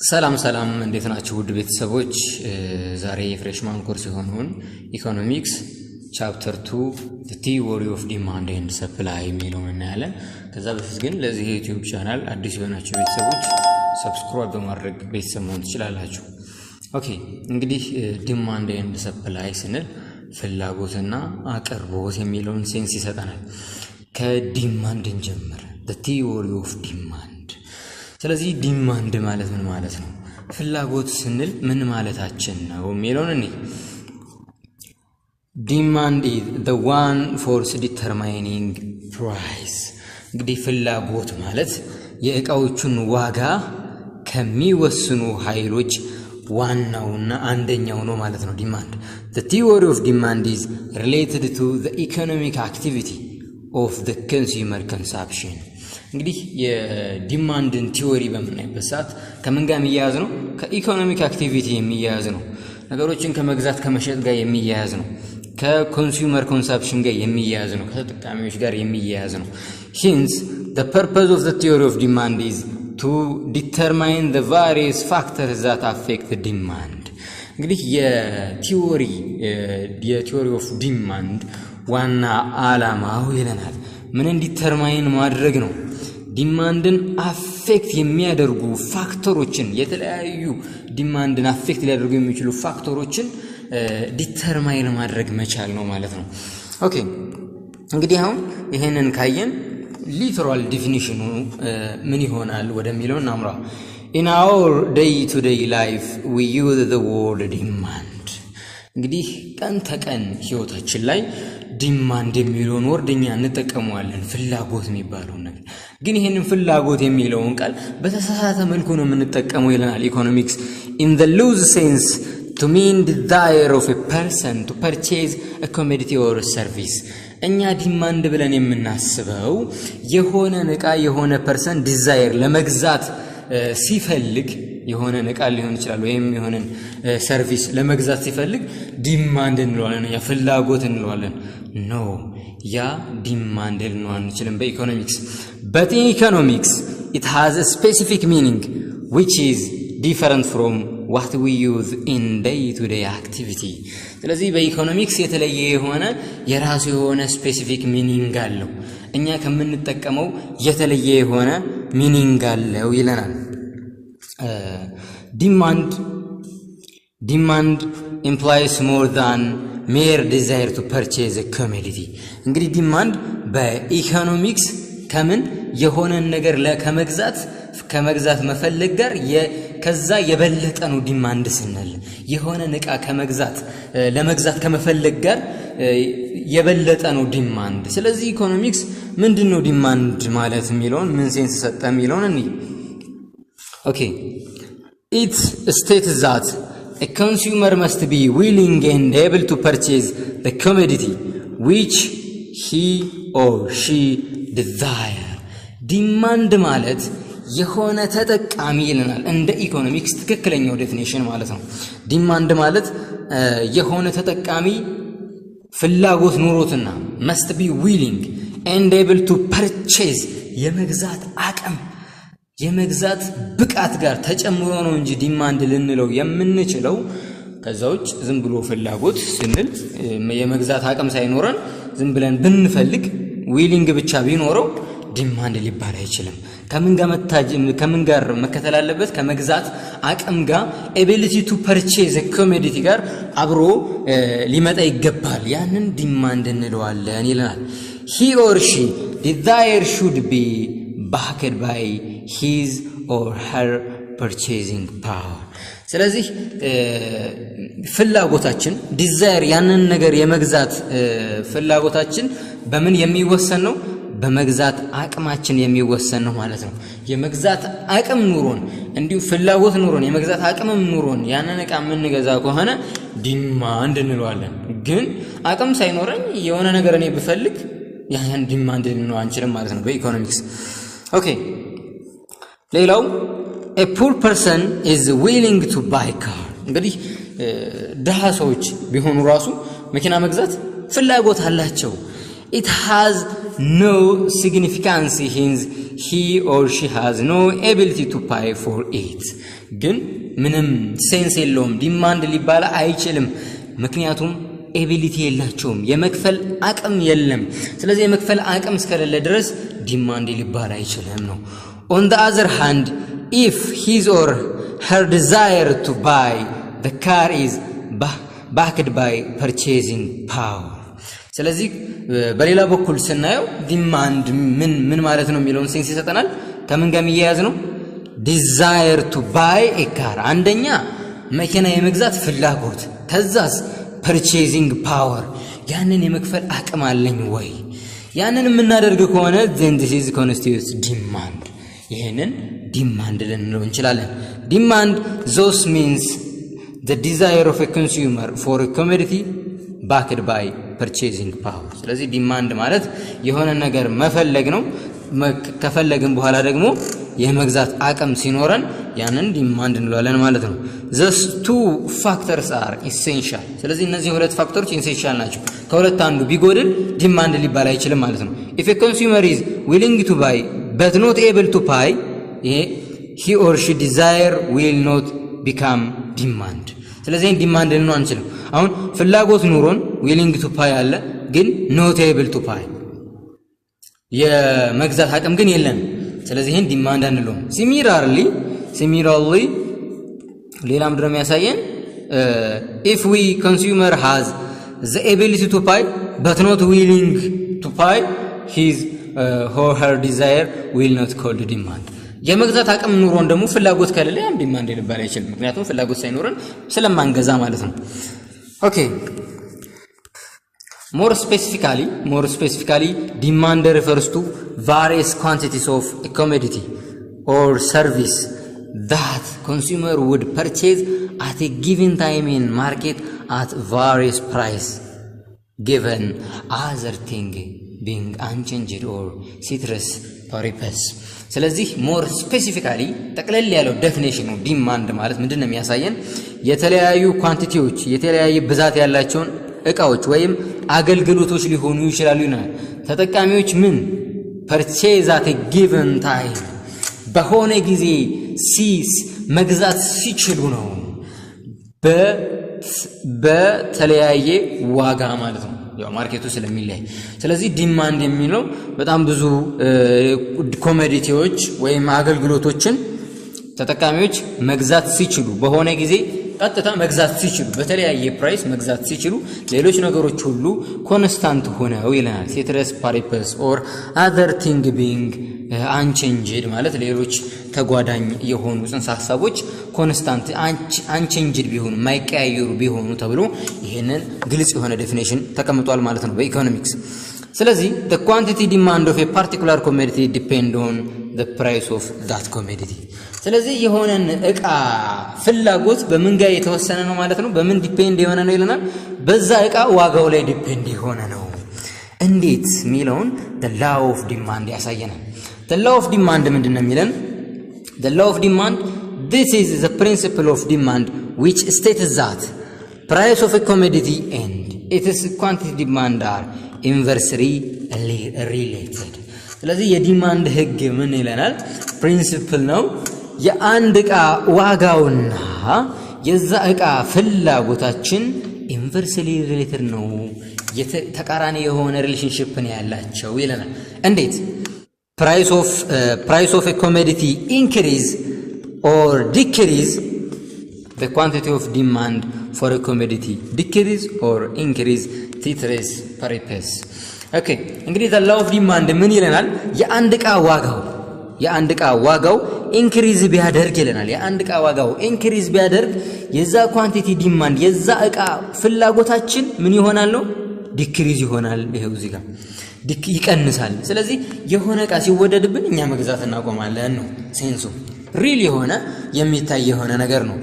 ሰላም እንዴት ናችሁ ውድ ቤተሰቦች? ዛሬ የፍሬሽማን ኮርስ የሆነውን ኢኮኖሚክስ ቻፕተር 2 the theory of demand and supply የሚለውን እናያለን። ከዛ በፊት ግን ለዚህ የዩቲዩብ ቻናል አዲስ የሆናችሁ ቤተሰቦች ሰብስክራይብ በማድረግ ቤተሰብ መሆን ትችላላችሁ። ኦኬ እንግዲህ ዲማንድ ኤንድ ሰፕላይ ስንል ፍላጎትና አቅርቦት የሚለውን ሴንስ ይሰጠናል። ከዲማንድ እንጀምር። the theory of demand ስለዚህ ዲማንድ ማለት ምን ማለት ነው? ፍላጎት ስንል ምን ማለታችን ነው የሚለውን እኔ ዲማንድ is the one force determining price እንግዲህ ፍላጎት ማለት የእቃዎቹን ዋጋ ከሚወስኑ ኃይሎች ዋናውና አንደኛው ነው ማለት ነው ዲማንድ። the theory of demand is related to the economic activity of the consumer consumption እንግዲህ የዲማንድን ቲዮሪ በመናይበት ሰዓት ከምን ጋር የሚያያዝ ነው? ከኢኮኖሚክ አክቲቪቲ የሚያያዝ ነው። ነገሮችን ከመግዛት ከመሸጥ ጋር የሚያያዝ ነው። ከኮንሱመር ኮንሰፕሽን ጋር የሚያያዝ ነው። ከተጠቃሚዎች ጋር የሚያያዝ ነው። hence the purpose of the theory of demand is to determine the various factors that affect the demand እንግዲህ የቲዮሪ ኦፍ ዲማንድ ዋና ዓላማው ይለናል ምን ዲተርማይን ማድረግ ነው? ዲማንድን አፌክት የሚያደርጉ ፋክተሮችን የተለያዩ ዲማንድን አፌክት ሊያደርጉ የሚችሉ ፋክተሮችን ዲተርማይን ማድረግ መቻል ነው ማለት ነው። ኦኬ እንግዲህ አሁን ይሄንን ካየን ሊተራል ዲፊኒሽኑ ምን ይሆናል ወደሚለው እናምራ። in our day to day life we use the word demand እንግዲህ ቀን ተቀን ህይወታችን ላይ ዲማንድ የሚለውን ወርድኛ እንጠቀመዋለን ፍላጎት የሚባለው ነገር። ግን ይሄንን ፍላጎት የሚለውን ቃል በተሳሳተ መልኩ ነው የምንጠቀመው ይለናል ኢኮኖሚክስ። in the loose sense to mean desire of a person to purchase a commodity or a service እኛ ዲማንድ ብለን የምናስበው የሆነ ዕቃ የሆነ ፐርሰን ዲዛየር ለመግዛት ሲፈልግ የሆነ ዕቃ ሊሆን ይችላል ወይም የሆነ ሰርቪስ ለመግዛት ሲፈልግ ዲማንድ እንለዋለን፣ ያ ፍላጎት እንለዋለን። ኖ ያ ዲማንድ ልንለው አንችልም በኢኮኖሚክስ። but in economics it has a specific meaning which is different from what we use in day to day activity ስለዚህ በኢኮኖሚክስ የተለየ የሆነ የራሱ የሆነ ስፔሲፊክ ሚኒንግ አለው፣ እኛ ከምንጠቀመው የተለየ የሆነ ሚኒንግ አለው ይለናል። demand implies more than mere desire to purchase a commodity እንግዲህ ዲማንድ በኢኮኖሚክስ ከምን የሆነ ነገር ከመግዛት መፈለግ ጋር ከዛ የበለጠ ነው ዲማንድ ስንል የሆነ ዕቃ ለመግዛት ከመፈለግ ጋር የበለጠ ነው ዲማንድ። ስለዚህ ኢኮኖሚክስ ምንድነው ዲማንድ ማለት የሚለውን ምን ሴንስ ሰጠ የሚለውን እንይ። ኦኬ it states that a consumer must be willing and able to purchase the commodity which he or she desire ዲማንድ ማለት የሆነ ተጠቃሚ ይለናል እንደ ኢኮኖሚክስ ትክክለኛው ዴፊኒሽን ማለት ነው። ዲማንድ ማለት የሆነ ተጠቃሚ ፍላጎት ኑሮትና must be willing and able to purchase የመግዛት አቅም የመግዛት ብቃት ጋር ተጨምሮ ነው እንጂ ዲማንድ ልንለው የምንችለው ከዛውጭ ዝም ብሎ ፍላጎት ስንል የመግዛት አቅም ሳይኖረን ዝም ብለን ብንፈልግ ዊሊንግ ብቻ ቢኖረው ዲማንድ ሊባል አይችልም። ከምን ጋር መከተል አለበት? ከመግዛት አቅም ጋር ability to purchase a commodity ጋር አብሮ ሊመጣ ይገባል። ያንን ዲማንድ እንለዋለን ይለናል። he or she desire should be backed by his or her purchasing power ስለዚህ ፍላጎታችን ዲዛየር ያንን ነገር የመግዛት ፍላጎታችን በምን የሚወሰን ነው? በመግዛት አቅማችን የሚወሰን ነው ማለት ነው። የመግዛት አቅም ኑሮን እንዲሁ ፍላጎት ኑሮን የመግዛት አቅምም ኑሮን ያንን ዕቃ የምንገዛ ከሆነ ዲማንድ እንለዋለን። ግን አቅም ሳይኖረኝ የሆነ ነገር እኔ ብፈልግ ያን ዲማንድ ልንለው አንችልም ማለት ነው በኢኮኖሚክስ። ኦኬ ሌላው a poor person is willing to buy car እንግዲህ ድሃ ሰዎች ቢሆኑ ራሱ መኪና መግዛት ፍላጎት አላቸው። it has no significance he or she has no ability to pay for it ግን ምንም ሴንስ የለውም ዲማንድ ሊባል አይችልም ምክንያቱም ኤቢሊቲ የላቸውም የመክፈል አቅም የለም ስለዚህ የመክፈል አቅም እስከሌለ ድረስ ዲማንድ ሊባል አይችልም ነው on the other hand if his or her desire to buy the car is backed by purchasing power ስለዚህ በሌላ በኩል ስናየው ዲማንድ ምን ማለት ነው የሚለውን ሴንስ ይሰጠናል ከምን ጋር የሚያያዝ ነው desire to buy a car አንደኛ መኪና የመግዛት ፍላጎት ከዛስ purchasing power ያንን የመክፈል አቅም አለኝ ወይ ያንን የምናደርግ ከሆነ then this is constitutes demand ይሄንን ዲማንድ ልንለው እንችላለን demand thus means the desire of a consumer for a commodity backed by purchasing power ስለዚህ ዲማንድ ማለት የሆነ ነገር መፈለግ ነው ከፈለግን በኋላ ደግሞ የመግዛት አቅም ሲኖረን ያንን ዲማንድ እንለዋለን ማለት ነው these two factors are essential ስለዚህ እነዚህ ሁለት ፋክተሮች ኢሴንሻል ናቸው ከሁለት አንዱ ቢጎድል ዲማንድ ሊባል አይችልም ማለት ነው if a consumer is willing to buy but not able to pay he or she desire will not become demand ስለዚህ ዲማንድ ልንለው አንችልም አሁን ፍላጎት ኑሮን willing to pay አለ ግን not able to pay የመግዛት አቅም ግን የለን ስለዚህ ይሄን ዲማንድ አንለውም similarly ሌላም ድረም ያሳየን if we consumer has the ability to pay but not willing to pay his or her desire will not called demand የመግዛት አቅም ኑሮን ደግሞ ፍላጎት ከሌለ ያም ዲማንድ ሊባል አይችልም ምክንያቱም ፍላጎት ሳይኖረን ስለማንገዛ ማለት ነው ኦኬ more specifically demand refers to various quantities of a commodity or service that consumer would purchase at a given time in market at various price given other thing being unchanged or ceteris paribus ስለዚህ more specifically ጠቅለል ያለው ዴፊኒሽኑ ዲማንድ ማለት ምንድነው የሚያሳየን የተለያዩ ኳንቲቲዎች የተለያየ ብዛት ያላቸውን እቃዎች ወይም አገልግሎቶች ሊሆኑ ይችላሉ ይላል ተጠቃሚዎች ምን purchase at a given time በሆነ ጊዜ መግዛት ሲችሉ ነው በተለያየ ዋጋ ማለት ነው ያው ማርኬቱ ስለሚለይ ስለዚህ ዲማንድ የሚለው በጣም ብዙ ኮሞዲቲዎች ወይም አገልግሎቶችን ተጠቃሚዎች መግዛት ሲችሉ በሆነ ጊዜ ቀጥታ መግዛት ሲችሉ በተለያየ ፕራይስ መግዛት ሲችሉ ሌሎች ነገሮች ሁሉ ኮንስታንት ሆነው ይለናል ceteris paribus or other thing being unchanged ማለት ሌሎች ተጓዳኝ የሆኑ ጽንሰ ሐሳቦች ኮንስታንት unchanged ቢሆኑ ማይቀያየሩ ቢሆኑ ተብሎ ይሄንን ግልጽ የሆነ ዴፊኒሽን ተቀምጧል ማለት ነው በኢኮኖሚክስ ስለዚህ the quantity demand of a particular commodity depend on the price of that commodity ስለዚህ የሆነን እቃ ፍላጎት በምን ጋር የተወሰነ ነው ማለት ነው በምን ዲፔንድ የሆነ ነው ይለናል በዛ እቃ ዋጋው ላይ ዲፔንድ የሆነ ነው እንዴት ሚለውን the law of demand ያሳየናል the law of demand ምንድነው የሚለን the law of demand this is the principle of demand which states that price of a commodity and its quantity demand are inversely related ስለዚህ የዲማንድ ህግ ምን ይለናል ፕሪንሲፕል ነው የአንድ እቃ ዋጋውና የዛ እቃ ፍላጎታችን ኢንቨርስሊ ሪሌትድ ነው ተቃራኒ የሆነ ሪሌሽንሺፕ ነው ያላቸው ይለናል እንዴት price of a commodity increase or decrease the quantity of demand for a commodity decrease or increase ceteris paribus ኦኬ እንግዲህ the law of demand ምን ይለናል የአንድ እቃ ዋጋው ኢንክሪዝ ቢያደርግ ይለናል የአንድ እቃ ዋጋው ኢንክሪዝ ቢያደርግ የዛ ኳንቲቲ ዲማንድ የዛ እቃ ፍላጎታችን ምን ይሆናል ነው ዲክሪዝ ይሆናል ይሄው እዚህ ጋር ይቀንሳል ስለዚህ የሆነ እቃ ሲወደድብን እኛ መግዛት እናቆማለን ነው ሴንሱ ሪል የሆነ የሚታይ የሆነ ነገር ነው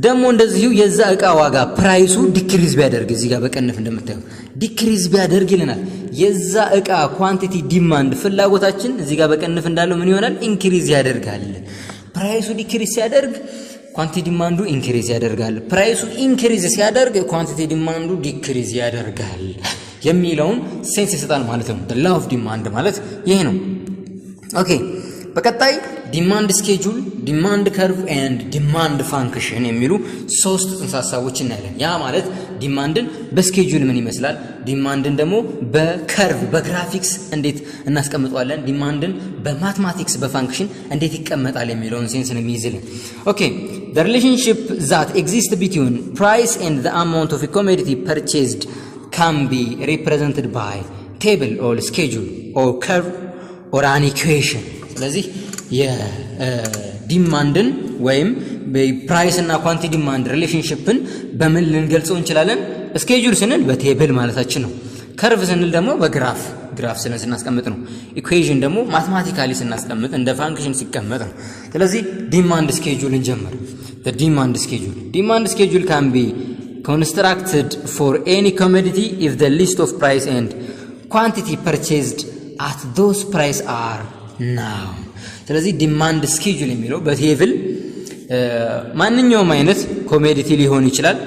ደግሞ እንደዚሁ የዛ እቃ ዋጋ ፕራይሱ ዲክሪዝ ቢያደርግ እዚህ ጋር በቀንፍ እንደምታዩት ዲክሪዝ ቢያደርግ ይለናል የዛ እቃ ኳንቲቲ ዲማንድ ፍላጎታችን እዚህ ጋር በቀንፍ እንዳለው ምን ይሆናል ኢንክሪዝ ያደርጋል ፕራይሱ ዲክሪዝ ሲያደርግ ኳንቲቲ ዲማንዱ ኢንክሪዝ ያደርጋል ፕራይሱ ኢንክሪዝ ሲያደርግ ኳንቲቲ ዲማንዱ ዲክሪዝ ያደርጋል የሚለውን ሴንስ ይሰጣል ማለት ነው the law of demand ማለት ይሄ ነው ኦኬ በቀጣይ ዲማንድ ስኬጁል፣ ዲማንድ ከርቭ ኤንድ ዲማንድ ፋንክሽን የሚሉ ሶስት ጽንሰ ሐሳቦች እናያለን። ያ ማለት ዲማንድን በስኬጁል ምን ይመስላል፣ ዲማንድን ደግሞ በከርቭ በግራፊክስ እንዴት እናስቀምጠዋለን፣ ዲማንድን በማትማቲክስ በፋንክሽን እንዴት ይቀመጣል የሚለውን ሴንስ ነው የሚይዝልን። ኦኬ the relationship that exists between price and the amount of a commodity purchased can be represented by table or schedule or curve or an equation። ስለዚህ የዲማንድን ወይም በፕራይስ እና ኳንቲ ዲማንድ ሪሌሽንሺፕን በምን ልንገልጸው እንችላለን? ስኬጁል ስንል በቴብል ማለታችን ነው። ከርቭ ስንል ደግሞ በግራፍ ስናስቀምጥ ነው። ኢኩዌሽን ደግሞ ማትማቲካሊ ስናስቀምጥ እንደ ፋንክሽን ሲቀመጥ ነው። ስለዚህ ዲማንድ ስኬጁል እንጀምር። the demand schedule can be constructed for any commodity if the list of price and quantity purchased at those price are known። ስለዚህ ዲማንድ ስኬጁል የሚለው በቴብል ማንኛውም አይነት ኮሞዲቲ ሊሆን ይችላል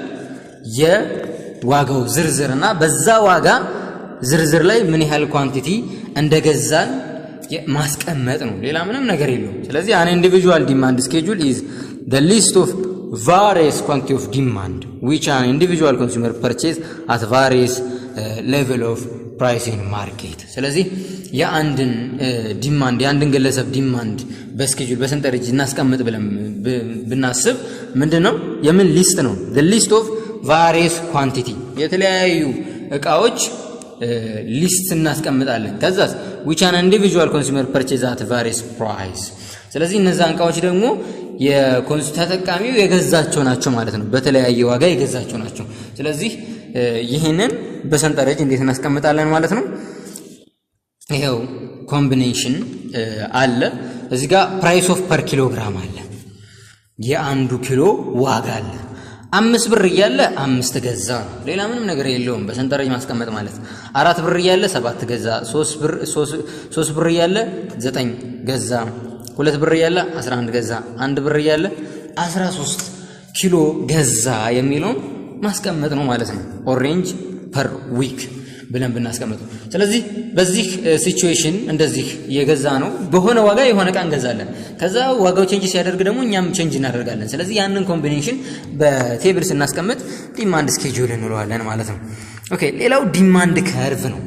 የዋጋው ዝርዝርና በዛ ዋጋ ዝርዝር ላይ ምን ያህል ኳንቲቲ እንደገዛን ማስቀመጥ ነው። ሌላ ምንም ነገር የለውም። ስለዚህ an individual demand schedule is the list of various quantity of demand which an individual consumer purchase at various level of price in market። ስለዚህ የአንድን ዲማንድ የአንድን ግለሰብ ዲማንድ በስኬጁል በሰንጠረዥ እናስቀምጥ ብለን ብናስብ ምንድነው የምን ሊስት ነው? the list of various quantity የተለያዩ እቃዎች ሊስት እናስቀምጣለን። ከዛስ which an individual consumer purchase at various price። ስለዚህ እነዛ እቃዎች ደግሞ ተጠቃሚው የገዛቸው ናቸው ማለት ነው። በተለያየ ዋጋ የገዛቸው ናቸው። ስለዚህ ይሄንን በሰንጠረዥ እንዴት እናስቀምጣለን ማለት ነው? ይሄው ኮምቢኔሽን አለ። እዚህ ጋር ፕራይስ ኦፍ ፐር ኪሎግራም አለ። የአንዱ ኪሎ ዋጋ አለ። 5 ብር እያለ 5 ገዛ ነው። ሌላ ምንም ነገር የለውም በሰንጠረዥ ማስቀመጥ ማለት። 4 ብር እያለ 7 ገዛ፣ 3 ብር እያለ 9 ገዛ፣ 2 ብር እያለ 11 ገዛ፣ 1 ብር እያለ 13 ኪሎ ገዛ የሚለውን ማስቀመጥ ነው ማለት ነው። ኦሬንጅ ፐር ዊክ ብለን ብናስቀምጠው። ስለዚህ በዚህ ሲቹዌሽን እንደዚህ የገዛ ነው በሆነ ዋጋ የሆነ ዕቃ እንገዛለን። ከዛ ዋጋው ቼንጅ ሲያደርግ ደግሞ እኛም ቼንጅ እናደርጋለን። ስለዚህ ያንን ኮምቢኔሽን በቴብል ስናስቀምጥ ዲማንድ ስኬጁል እንለዋለን ማለት ነው። ኦኬ ሌላው ዲማንድ ከርቭ ነው።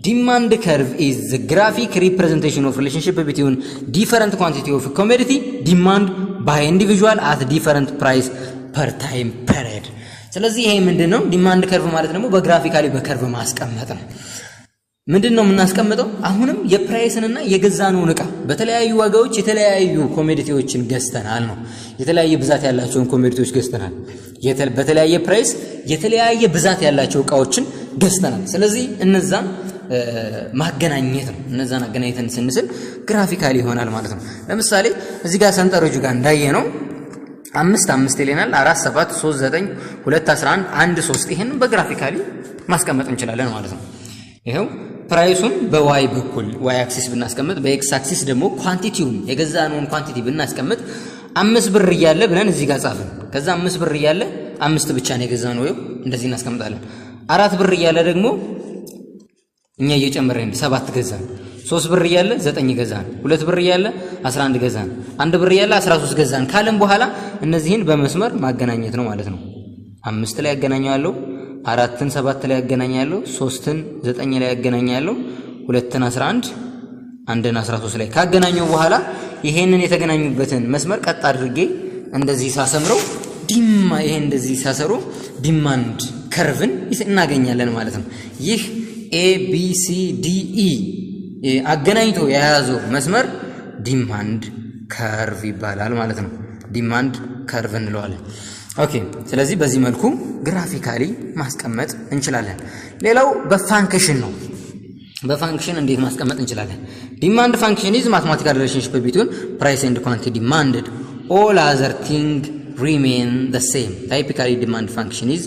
ዲማንድ ከርቭ is the graphic representation of relationship between different quantity of commodity demand by individual at different price per time period። ስለዚህ ይሄ ምንድነው? ዲማንድ ከርቭ ማለት ደግሞ በግራፊካሊ በከርቭ ማስቀመጥ ነው። ምንድነው የምናስቀምጠው? አሁንም የፕራይስንና የገዛነውን ዕቃ በተለያዩ ዋጋዎች የተለያዩ ኮሞዲቲዎችን ገዝተናል ነው። የተለያየ ብዛት ያላቸውን ኮሞዲቲዎች ገዝተናል። በተለያየ ፕራይስ የተለያየ ብዛት ያላቸው ዕቃዎችን ገዝተናል። ስለዚህ እነዛን ማገናኘት ነው። እነዛን አገናኝተን ስንስል ግራፊካሊ ይሆናል ማለት ነው። ለምሳሌ እዚህ ጋር ሰንጠረዡ ጋር እንዳየነው 5 ይለናል። 4 7 3 9 2 11 1 3 ይሄንን በግራፊካሊ ማስቀመጥ እንችላለን ማለት ነው። ይሄው ፕራይሱን በዋይ በኩል ዋይ አክሲስ ብናስቀምጥ በኤክስ አክሲስ ደግሞ ኳንቲቲውን የገዛነውን ኳንቲቲ ብናስቀምጥ 5 ብር እያለ ብለን እዚህ ጋር ጻፍን። ከዛ 5 ብር እያለ 5 ብቻ ነው የገዛነው። ይሄው እንደዚህ እናስቀምጣለን። 4 ብር እያለ ደግሞ እኛ እየጨመረን 7 ገዛን። 3 ብር እያለ 9 ገዛን። 2 ብር እያለ 11 ገዛን። 1 ብር እያለ 13 ገዛን ካለን በኋላ እነዚህን በመስመር ማገናኘት ነው ማለት ነው። 5 ላይ ያገናኛለሁ፣ 4ን 7 ላይ ያገናኛለሁ፣ 3ን 9 ላይ ያገናኛለሁ፣ 2ን 11 1ን 13 ላይ ካገናኘው በኋላ ይሄንን የተገናኙበትን መስመር ቀጥ አድርጌ እንደዚህ ሳሰምረው ይሄ እንደዚህ ሳሰሩ ዲማንድ ከርቭን እናገኛለን ማለት ነው። ይህ ABCDE አገናኝቶ የያዘው መስመር ዲማንድ ከርቭ ይባላል ማለት ነው። ዲማንድ ከርቭ እንለዋለን። ኦኬ ስለዚህ በዚህ መልኩ ግራፊካሊ ማስቀመጥ እንችላለን። ሌላው በፋንክሽን ነው። በፋንክሽን እንዴት ማስቀመጥ እንችላለን? ዲማንድ ፋንክሽን is mathematical relationship between price and quantity demanded. All other things remain the same. Typically demand function is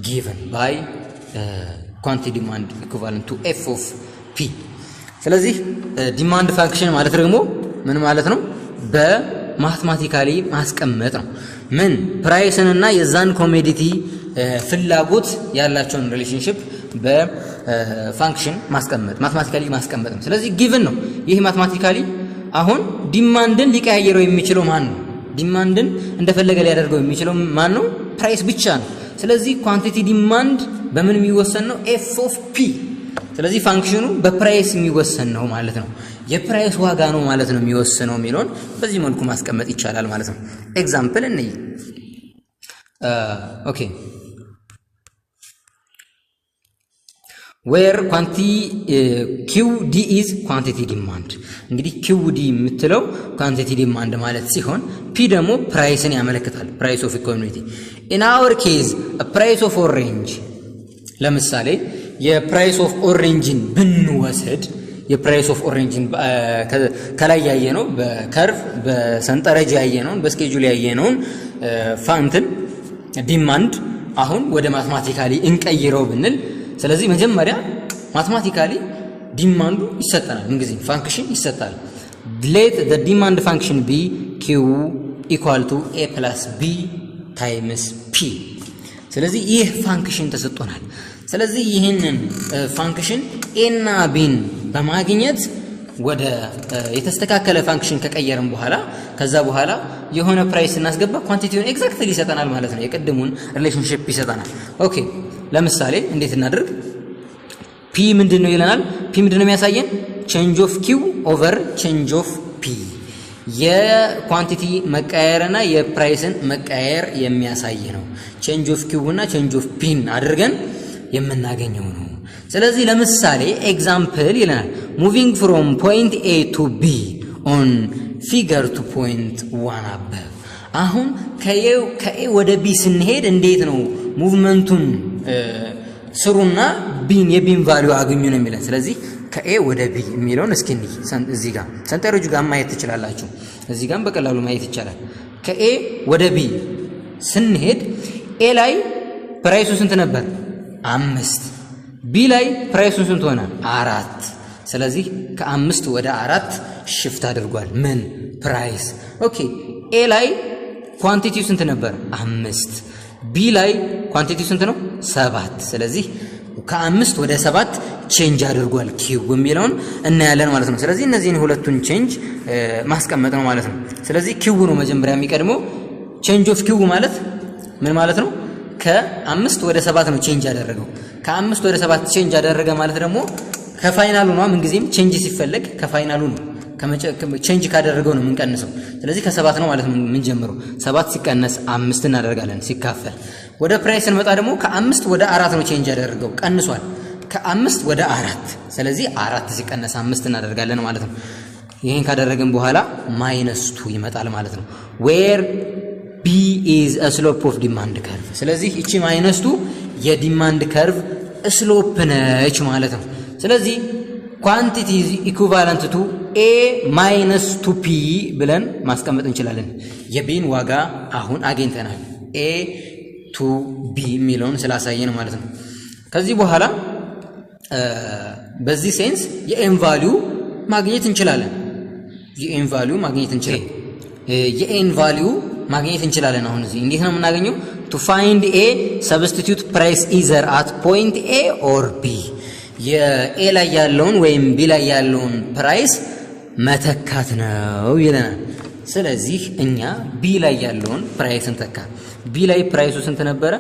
given by quantity demand equivalent to f of p። ስለዚህ ዲማንድ ፋንክሽን ማለት ደግሞ ምን ማለት ነው? በማትማቲካሊ ማስቀመጥ ነው። ምን ፕራይስን እና የዛን ኮሞዲቲ ፍላጎት ያላቸውን ሪሌሽንሺፕ በፋንክሽን ማስቀመጥ ማትማቲካሊ ማስቀመጥ ነው። ስለዚህ ጊቭን ነው። ይሄ ማትማቲካሊ አሁን ዲማንድን ሊቀያየረው የሚችለው ማን ነው? ዲማንድን እንደፈለገ ሊያደርገው የሚችለው ማን ነው? ፕራይስ ብቻ ነው። ስለዚህ ኳንቲቲ ዲማንድ በምን የሚወሰን ነው? ኤፍ ኦፍ ፒ። ስለዚህ ፋንክሽኑ በፕራይስ የሚወሰን ነው ማለት ነው። የፕራይስ ዋጋ ነው ማለት ነው የሚወስነው የሚለውን በዚህ መልኩ ማስቀመጥ ይቻላል ማለት ነው። ኤግዛምፕል እንይ። ኦኬ where QD is quantity demand። እንግዲህ QD የምትለው quantity demand ማለት ሲሆን P ደግሞ ፕራይስን ያመለክታል። price of a commodity. in our case a price of orange ለምሳሌ የፕራይስ ኦፍ ኦሬንጅን ብንወስድ የፕራይስ ኦፍ ኦሬንጅን ከላይ ያየነው በከርቭ በሰንጠረዥ ያየነው በስኬጁል ያየነውን ፋንትን ዲማንድ አሁን ወደ ማትማቲካሊ እንቀይረው ብንል ስለዚህ መጀመሪያ ማትማቲካሊ ዲማንዱ ይሰጠናል። እንግዲህ ፋንክሽን ይሰጣል። let the demand function be q equal to a plus b times p። ስለዚህ ይህ ፋንክሽን ተሰጥቶናል። ስለዚህ ይህንን ፋንክሽን a እና b በማግኘት ወደ የተስተካከለ ፋንክሽን ከቀየረን በኋላ ከዛ በኋላ የሆነ ፕራይስ እናስገባ ኳንቲቲውን ኤግዛክትሊ ይሰጠናል ማለት ነው። የቀድሙን ሪሌሽንሺፕ ይሰጠናል። ኦኬ ለምሳሌ እንዴት እናድርግ? ፒ ምንድነው ይለናል? ፒ ምንድነው የሚያሳየን? ቼንጅ ኦፍ ኪው ኦቨር ቼንጅ ኦፍ ፒ የኳንቲቲ መቀየርና የፕራይስን መቀየር የሚያሳይ ነው። ቼንጅ ኦፍ ኪው እና ቼንጅ ኦፍ ፒን አድርገን የምናገኘው ነው። ስለዚህ ለምሳሌ ኤግዛምፕል ይለናል ሙቪንግ ፍሮም ፖይንት ኤ ቱ ቢ ኦን ፊገር ቱ ፖይንት 1 above። አሁን ከኤ ወደ ቢ ስንሄድ እንዴት ነው ሙቭመንቱን ስሩና ቢን የቢን ቫልዩ አገኙ ነው የሚለን። ስለዚህ ከኤ ወደ ቢ የሚለውን እስኪ እዚህ ጋር ሰንጠረዡ ጋር ማየት ትችላላችሁ። እዚህ ጋር በቀላሉ ማየት ይቻላል። ከኤ ወደ ቢ ስንሄድ ኤ ላይ ፕራይሱ ስንት ነበር? 5። ቢ ላይ ፕራይሱ ስንት ሆነ? 4። ስለዚህ ከ5 ወደ 4 ሽፍት አድርጓል። ምን ፕራይስ። ኦኬ ኤ ላይ ኳንቲቲው ስንት ነበር? 5። ቢ ላይ ኳንቲቲው ስንት ነው? 7። ስለዚህ ከ5 ወደ 7 ቼንጅ አድርጓል ኪው የሚለውን እናያለን ማለት ነው። ስለዚህ እነዚህን ሁለቱን ቼንጅ ማስቀመጥ ነው ማለት ነው። ስለዚህ ኪው ነው መጀመሪያ የሚቀድመው። ቼንጅ ኦፍ ኪው ማለት ምን ማለት ነው? ከ5 ወደ 7 ነው ቼንጅ ያደረገው። ከ5 ወደ 7 ቼንጅ ያደረገ ማለት ደግሞ ከፋይናሉ ነው። ምን ጊዜም ቼንጅ ሲፈለግ ከፋይናሉ ነው ቼንጅ ካደረገው ነው የምንቀንሰው። ስለዚህ ከ7 ነው ማለት ነው የምንጀምረው። 7 ሲቀነስ 5 እናደርጋለን ሲካፈል። ወደ ፕራይስ እንመጣ ደግሞ ከ5 ወደ 4 ነው ቼንጅ ያደረገው፣ ቀንሷል። ከ5 ወደ 4 ስለዚህ 4 ሲቀነስ 5 እናደርጋለን ማለት ነው። ይሄን ካደረግን በኋላ -2 ይመጣል ማለት ነው። where b is a slope of demand curve። ስለዚህ እቺ -2 የዲማንድ ከርቭ ስሎፕ ነች ማለት ነው። ስለዚህ ኳንቲቲ is equivalent to a minus 2p ብለን ማስቀመጥ እንችላለን። የቢን ዋጋ አሁን አግኝተናል። a to b የሚለውን ስላሳየን ማለት ነው። ከዚህ በኋላ በዚህ ሴንስ የኤን ቫልዩ ማግኘት እንችላለን። የኤን ቫልዩ ማግኘት እንችላለን። አሁን እዚህ እንዴት ነው የምናገኘው? to find a substitute price either at point a or b የኤ ላይ ያለውን ወይም ቢ ላይ ያለውን ፕራይስ መተካት ነው ይለናል። ስለዚህ እኛ ቢ ላይ ያለውን ፕራይስ እንተካ። ቢ ላይ ፕራይሱ ስንት ነበረ?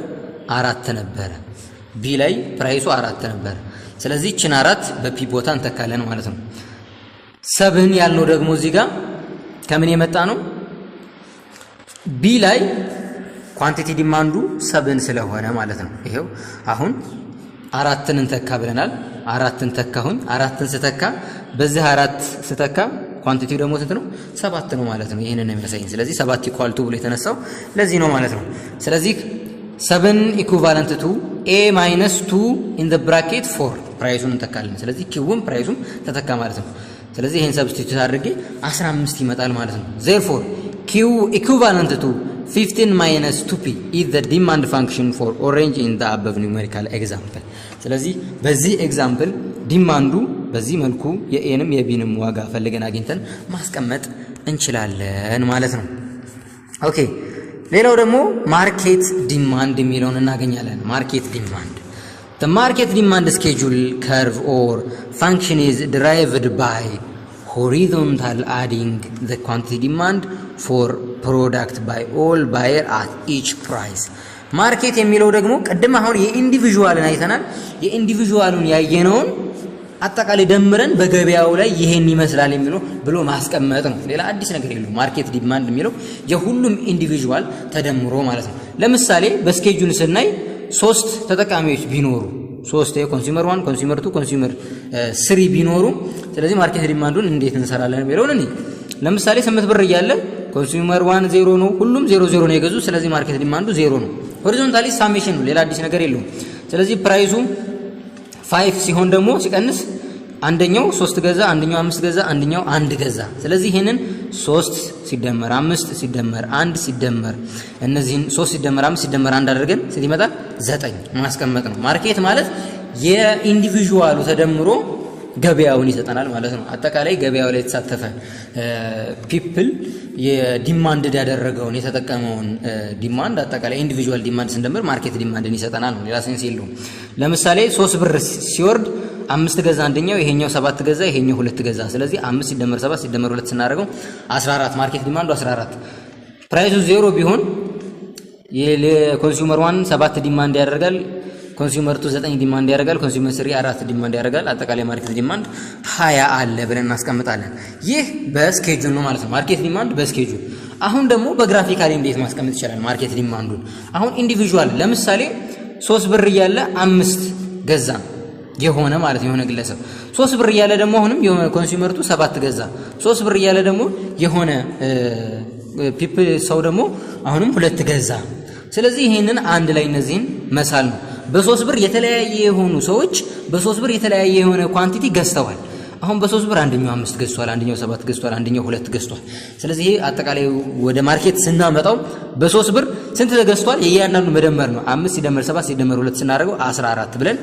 4 ነበረ። ቢ ላይ ፕራይሱ 4 ነበረ። ስለዚህ እቺን 4 በፒ ቦታ እንተካለን ማለት ነው። 7 ያልነው ደግሞ እዚህ ጋር ከምን የመጣ ነው? ቢ ላይ ኳንቲቲ ዲማንዱ 7 ስለሆነ ማለት ነው። ይሄው አሁን 4ን እንተካ ብለናል። 4ን ተካሁኝ። 4ን ስተካ በዚህ 4 ስተካ ኳንቲቲው ደግሞ ስንት ነው? 7 ነው ማለት ነው። ይሄንን ነው የሚያሳየን። ስለዚህ 7 ኢኳል ቱ ብሎ የተነሳው ለዚህ ነው ማለት ነው። ስለዚህ 7 ኢኩቫለንት ቱ a minus 2 in the bracket 4 ፕራይሱን እንተካለን። ስለዚህ ኪውን ፕራይሱም ተተካ ማለት ነው። ስለዚህ ይሄን ሰብስቲቱት አድርጌ 15 ይመጣል ማለት ነው። therefore q equivalent to 15 minus 2p is the demand function for orange in the above numerical example። ስለዚህ በዚህ ኤግዛምፕል ዲማንዱ በዚህ መልኩ የኤንም የቢንም ዋጋ ፈልገን አግኝተን ማስቀመጥ እንችላለን ማለት ነው። ኦኬ ሌላው ደግሞ ማርኬት ዲማንድ የሚለውን እናገኛለን። ማርኬት ዲማንድ the market demand schedule curve or function is derived by horizontal adding the quantity demand for product by all buyer at each price ማርኬት የሚለው ደግሞ ቀደም አሁን የኢንዲቪጁዋልን አይተናል የኢንዲቪጁዋሉን ያየነውን አጠቃላይ ደምረን በገበያው ላይ ይሄን ይመስላል የሚለው ብሎ ማስቀመጥ ነው ሌላ አዲስ ነገር የለውም ማርኬት ዲማንድ የሚለው የሁሉም ኢንዲቪጁዋል ተደምሮ ማለት ነው ለምሳሌ በስኬጁል ስናይ 3 ተጠቃሚዎች ቢኖሩ 3 ኮንሱመር 1 ኮንሱመር 2 ኮንሱመር 3 ቢኖሩ ስለዚህ ማርኬት ዲማንዱን እንዴት እንሰራለን የሚለውን እኔ ለምሳሌ 8 ብር እያለ ኮንሱመር 1 0 ነው ሁሉም 0 ነው የገዙ ስለዚህ ማርኬት ዲማንዱ 0 ነው ሆሪዞንታሊ ሳሜሽን ነው ሌላ አዲስ ነገር የለውም ስለዚህ ፕራይሱ 5 ሲሆን ደግሞ ሲቀንስ አንደኛው 3 ገዛ አንደኛው 5 ገዛ አንደኛው 1 ገዛ ስለዚህ ይሄንን 3 ሲደመር 5 ሲደመር 1 ሲደመር እነዚህን 3 ሲደመር 5 ሲደመር 1 አድርገን ስንት ይመጣል 9 ማስቀመጥ ነው ማርኬት ማለት የኢንዲቪጁዋሉ ተደምሮ ገበያውን ይሰጠናል ማለት ነው አጠቃላይ ገበያው ላይ የተሳተፈ ፒፕል የዲማንድ ያደረገውን የተጠቀመውን ዲማንድ አጠቃላይ ኢንዲቪጁዋል ዲማንድ ስንደምር ማርኬት ዲማንድን ይሰጠናል ነው ሌላ ሴንስ የለውም ለምሳሌ 3 ብር ሲወርድ 5 ገዛ አንደኛው ይሄኛው 7 ገዛ ይሄኛው 2 ገዛ ስለዚህ 5 ሲደመር 7 ሲደመር 2 ስናደርገው 14 ማርኬት ዲማንዱ 14 ፕራይሱ 0 ቢሆን የኮንሱመር 1 7 ዲማንድ ያደርጋል ኮንሱመር 2 9 ዲማንድ ያደርጋል ኮንሱመር 3 4 ዲማንድ ያደርጋል አጠቃላይ ማርኬት ዲማንድ 20 አለ ብለን እናስቀምጣለን ይህ በስኬጁል ነው ማለት ነው ማርኬት ዲማንድ በስኬጁል አሁን ደግሞ በግራፊካሊ እንዴት ማስቀመጥ ይችላል ማርኬት ዲማንዱን አሁን ኢንዲቪጁዋል ለምሳሌ 3 ብር እያለ 5 ገዛ የሆነ ማለት የሆነ ግለሰብ 3 ብር እያለ ደግሞ አሁንም የሆነ ኮንሱመር 7 ገዛ 3 ብር እያለ ደግሞ የሆነ ፒፕል ሰው ደግሞ አሁንም 2 ገዛ ስለዚህ ይሄንን አንድ ላይ እነዚህን መሳል ነው በ3 ብር የተለያየ የሆኑ ሰዎች በ3 ብር የተለያየ የሆነ ኳንቲቲ ገዝተዋል አሁን በ3 ብር አንደኛው 5 ገዝቷል አንደኛው 7 ገዝቷል አንደኛው 2 ገዝቷል ስለዚህ ይሄ አጠቃላይ ወደ ማርኬት ስናመጣው በ3 ብር ስንት ተገዝቷል የእያንዳንዱ መደመር ነው 5 ሲደመር 7 ሲደመር 2 ስናደርገው 14 ብለን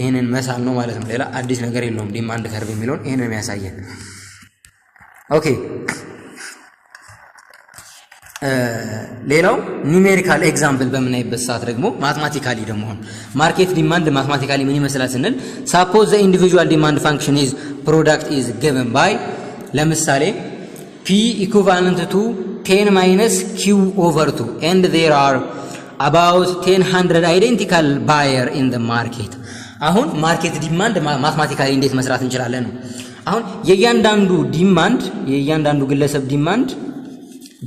ይሄንን መሳል ነው ማለት ነው ሌላ አዲስ ነገር የለውም ዲማንድ ከርቭ የሚለውን ይሄንን የሚያሳየን ኦኬ ሌላው ኒሜሪካል ኤግዛምፕል በመናይበት ሰዓት ደግሞ ማትማቲካሊ ደግሞ ማርኬት ዲማንድ ማትማቲካሊ ምን ይመስላል ስንል suppose the individual demand function is product is given by ለምሳሌ p equivalent to 10 minus q over 2 and there are about 100 identical buyer in the market አሁን ማርኬት ዲማንድ ማትማቲካሊ እንዴት መስራት እንችላለን ነው አሁን የእያንዳንዱ ዲማንድ የእያንዳንዱ ግለሰብ ዲማንድ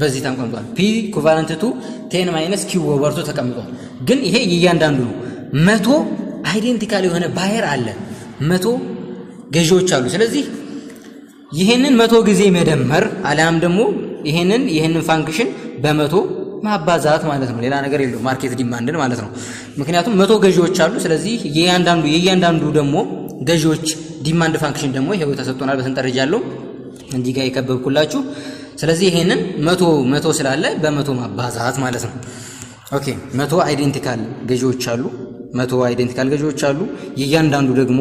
በዚህ ተቀምጧል p equivalent to 10 minus q over 2 ተቀምጧል ግን ይሄ የእያንዳንዱ ነው 100 አይዴንቲካል የሆነ ባየር አለ 100 ገዢዎች አሉ ስለዚህ ይሄንን 100 ጊዜ መደመር አላም ደግሞ ይሄንን ፋንክሽን በ100 ማባዛት ማለት ነው ሌላ ነገር የለው ማርኬት ዲማንድን ማለት ነው ምክንያቱም 100 ገዢዎች አሉ ስለዚህ የእያንዳንዱ ደግሞ ገዢዎች ዲማንድ ፋንክሽን ደግሞ ይሄው ተሰጥቶናል በሰንጠረዥ ያለው እንዲህ ጋር ይከበብኩላችሁ ስለዚህ ይሄንን 100 ስላለ በ100 ማባዛት ማለት ነው ኦኬ 100 አይዴንቲካል ገዢዎች አሉ የእያንዳንዱ ደግሞ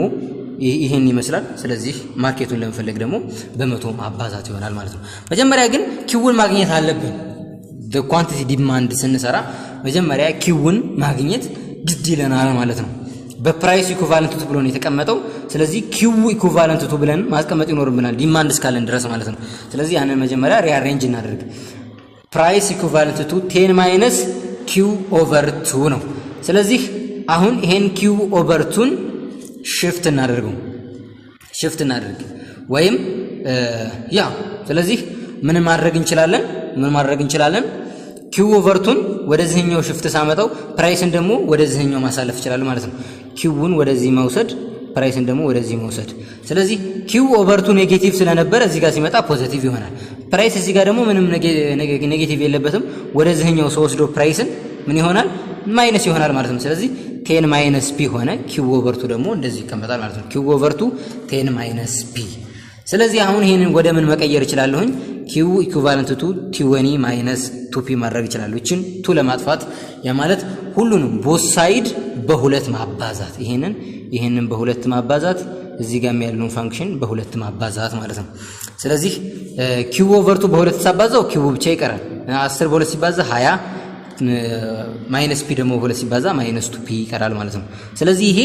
ይሄን ይመስላል ስለዚህ ማርኬቱን ለመፈለግ ደግሞ በ100 ማባዛት ይሆናል ማለት ነው መጀመሪያ ግን ኪውን ማግኘት አለብን the quantity demand ስንሰራ መጀመሪያ ኪውን ማግኘት ግድ ይለናል ማለት ነው በፕራይስ ኢኩቫለንት ቱ ብሎ ነው የተቀመጠው ስለዚህ ኪው ኢኩቫለንት ቱ ብለን ማስቀመጥ ይኖርብናል ዲማንድ እስካለን ድረስ ማለት ነው ስለዚህ ያንን መጀመሪያ ሪአሬንጅ እናደርግ ፕራይስ ኢኩቫለንት ቱ 10 ማይነስ ኪው ኦቨር 2 ነው ስለዚህ አሁን ይሄን ኪው ኦቨር 2ን ሽፍት እናደርግ ወይም ስለዚህ ምን ማድረግ እንችላለን ኪው ኦቨር 2ን ወደዚህኛው ሽፍት ሳመጣው ፕራይስን ደግሞ ወደዚህኛው ማሳለፍ ይችላል ማለት ነው ኪውን ወደዚህ መውሰድ ፕራይስን ደግሞ ወደዚህ መውሰድ ስለዚህ ኪው ኦቨር 2 ኔጌቲቭ ስለነበረ እዚህ ጋር ሲመጣ ፖዚቲቭ ይሆናል ፕራይስ እዚህ ጋር ደግሞ ምንም ኔጌቲቭ የለበትም ወደዚህኛው ወስዶ ፕራይስን ምን ይሆናል ማይነስ ይሆናል ማለት ነው ስለዚህ 10 ማይነስ ፒ ሆነ ኪው ኦቨር 2 ደግሞ እንደዚህ ይቀመጣል ማለት ነው ኪው ኦቨር 2 10 ማይነስ ፒ ስለዚህ አሁን ይሄንን ወደ ምን መቀየር ይችላልሁኝ ኪው ኢኩቫለንት ቱ 20 ማይነስ 2p ማድረግ ይችላል እቺን 2 ለማጥፋት ያ ማለት ሁሉንም ቦት ሳይድ በሁለት ማባዛት ይሄንን በሁለት ማባዛት እዚህ ጋር ያለውን ፋንክሽን በሁለት ማባዛት ማለት ነው ስለዚህ ኪው ኦቨር 2 በሁለት ሲባዛው ኪው ብቻ ይቀራል 10 በሁለት ሲባዛ 20 ማይነስ ፒ ደግሞ በሁለት ሲባዛ ማይነስ 2p ይቀራል ማለት ነው ስለዚህ ይሄ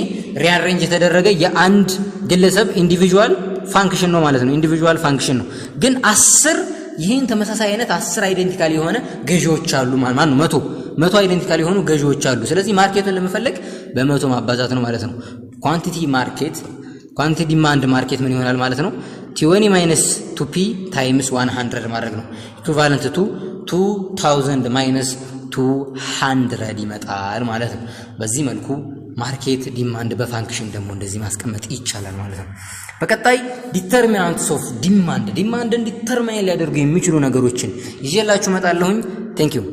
ሪአሬንጅ የተደረገ የአንድ ግለሰብ ኢንዲቪጁዋል ፋንክሽን ነው ማለት ነው። ኢንዲቪጁዋል ፋንክሽን ነው። ግን 10 ይሄን ተመሳሳይ አይነት 10 አይደንቲካል የሆነ ገዢዎች አሉ ማለት ነው። 100 አይደንቲካል የሆኑ ገዢዎች አሉ። ስለዚህ ማርኬቱን ለመፈለግ በ100 ማባዛት ነው ማለት ነው። ኳንቲቲ ዲማንድ ማርኬት ምን ይሆናል ማለት ነው? 20 ማይነስ 2p ታይምስ 100 ማድረግ ነው። ኢኩቫለንት ቱ 2000 ማይነስ 200 ይመጣል ማለት ነው። በዚህ መልኩ ማርኬት ዲማንድ በፋንክሽን ደግሞ እንደዚህ ማስቀመጥ ይቻላል ማለት ነው። በቀጣይ ዲተርሚናንትስ ኦፍ ዲማንድን ዲተርማይን ሊያደርጉ የሚችሉ ነገሮችን ይዤላችሁ እመጣለሁኝ። ቴንክ ዩ